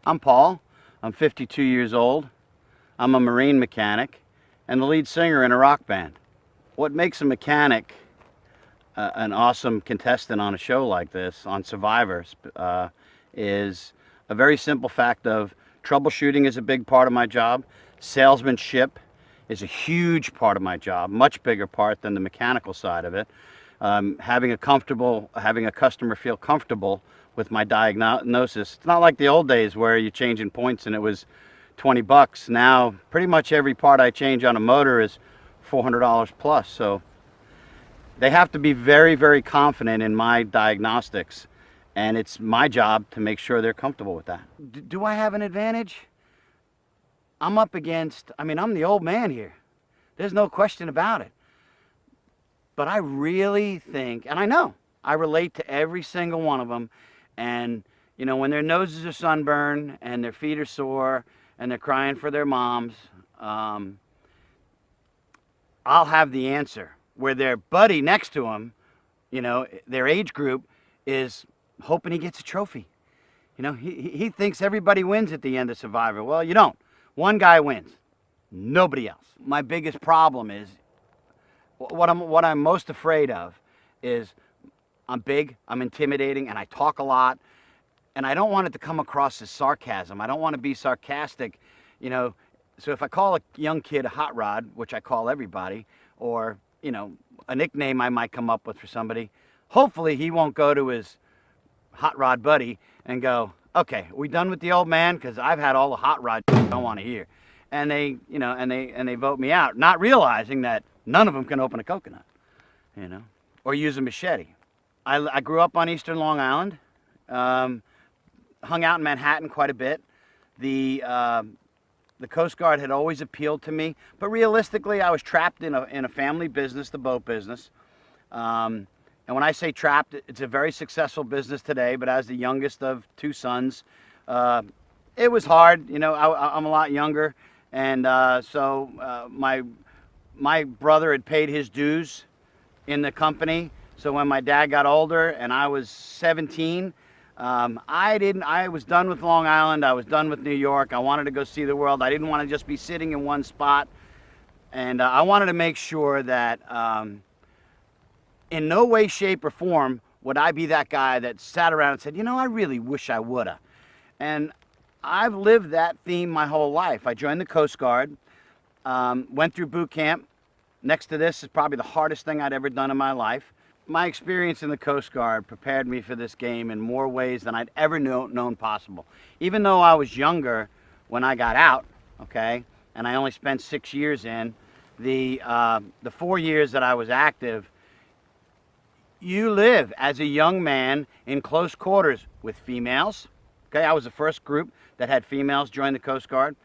I'm Paul. I'm 52 years old. I'm a marine mechanic and the lead singer in a rock band. What makes a mechanic an awesome contestant on a show like this, on Survivor, is a very simple fact of troubleshooting is a big part of my job. Salesmanship is a huge part of my job, much bigger part than the mechanical side of it. Having a customer feel comfortable with my diagnosis. It's not like the old days where you're changing points and it was 20 bucks. Now, pretty much every part I change on a motor is $400 plus. So they have to be very, very confident in my diagnostics, and it's my job to make sure they're comfortable with that. Do I have an advantage? I'm up against, I'm the old man here. There's no question about it. But I really think, and I know, I relate to every single one of them. And, when their noses are sunburned and their feet are sore and they're crying for their moms, I'll have the answer. Where their buddy next to him, their age group, is hoping he gets a trophy. He thinks everybody wins at the end of Survivor. Well, you don't. One guy wins, nobody else. My biggest problem is, what I'm most afraid of is I'm big, I'm intimidating, and I talk a lot, and I don't want it to come across as sarcasm. I don't want to be sarcastic, So if I call a young kid a hot rod, which I call everybody, or a nickname I might come up with for somebody, hopefully he won't go to his hot rod buddy and go, okay, are we done with the old man? Because I've had all the hot rod I don't want to hear. And they, and they vote me out, not realizing that none of them can open a coconut, or use a machete. I grew up on Eastern Long Island, hung out in Manhattan quite a bit. The Coast Guard had always appealed to me, but realistically, I was trapped in a family business, the boat business. And when I say trapped, it's a very successful business today, but as the youngest of two sons, it was hard. I'm a lot younger, and so my brother had paid his dues in the company. So when my dad got older and I was 17, I was done with Long Island. I was done with New York. I wanted to go see the world. I didn't want to just be sitting in one spot. And I wanted to make sure that in no way, shape, or form would I be that guy that sat around and said, I really wish I woulda. And I've lived that theme my whole life. I joined the Coast Guard, went through boot camp. Next to this is probably the hardest thing I'd ever done in my life. My experience in the Coast Guard prepared me for this game in more ways than I'd ever known possible. Even though I was younger when I got out, okay, and I only spent 6 years in, the 4 years that I was active, you live as a young man in close quarters with females. Okay, I was the first group that had females join the Coast Guard.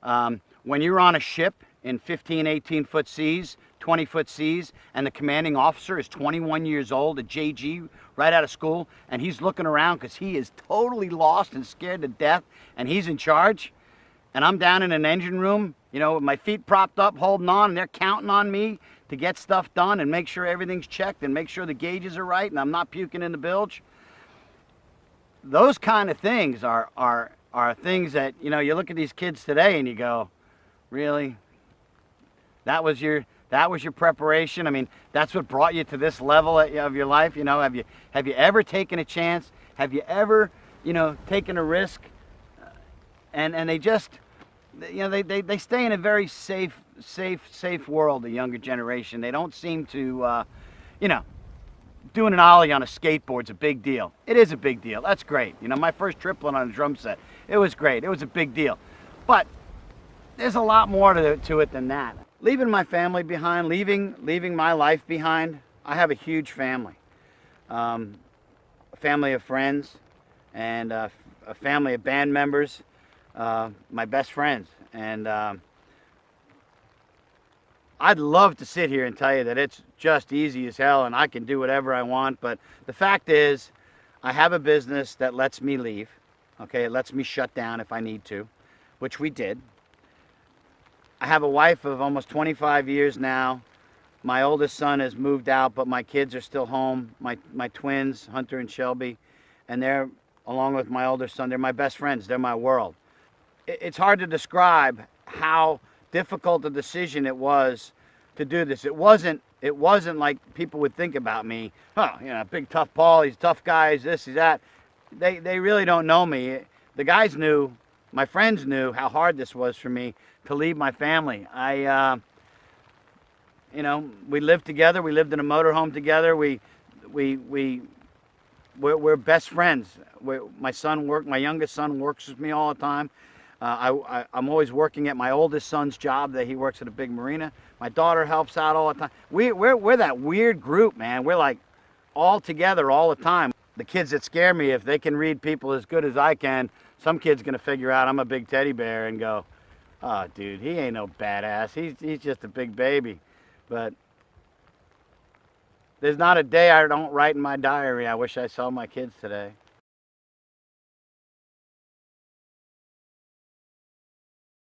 When you're on a ship in 15, 18-foot seas, 20-foot seas, and the commanding officer is 21 years old, a JG, right out of school, and he's looking around because he is totally lost and scared to death, and he's in charge, and I'm down in an engine room, with my feet propped up, holding on, and they're counting on me to get stuff done and make sure everything's checked and make sure the gauges are right and I'm not puking in the bilge. Those kind of things are things that, you look at these kids today and you go, really? That was your preparation? That's what brought you to this level of your life? Have you ever taken a chance? Have you ever, taken a risk? And they just, they stay in a very safe world, the younger generation. They don't seem to, doing an ollie on a skateboard's a big deal. It is a big deal. That's great. My first triplet on a drum set, it was great. It was a big deal. But there's a lot more to it than that. Leaving my family behind, leaving my life behind. I have a huge family, a family of friends, and a family of band members, my best friends. And I'd love to sit here and tell you that it's just easy as hell and I can do whatever I want, but the fact is, I have a business that lets me leave. Okay, it lets me shut down if I need to, which we did. I have a wife of almost 25 years now. My oldest son has moved out, but my kids are still home. My twins, Hunter and Shelby, and they're along with my older son. They're my best friends. They're my world. It's hard to describe how difficult a decision it was to do this. It wasn't like people would think about me. Oh, you know, big tough Paul. He's a tough guy. He's this. He's that. They really don't know me. The guys knew. My friends knew how hard this was for me to leave my family. You know, we lived together. We lived in a motorhome together. We're best friends. My youngest son works with me all the time. I'm always working at my oldest son's job that he works at a big marina. My daughter helps out all the time. We're that weird group, man. We're like all together all the time. The kids that scare me, if they can read people as good as I can, some kid's gonna figure out I'm a big teddy bear and go, oh dude, he ain't no badass. He's just a big baby. But there's not a day I don't write in my diary, I wish I saw my kids today.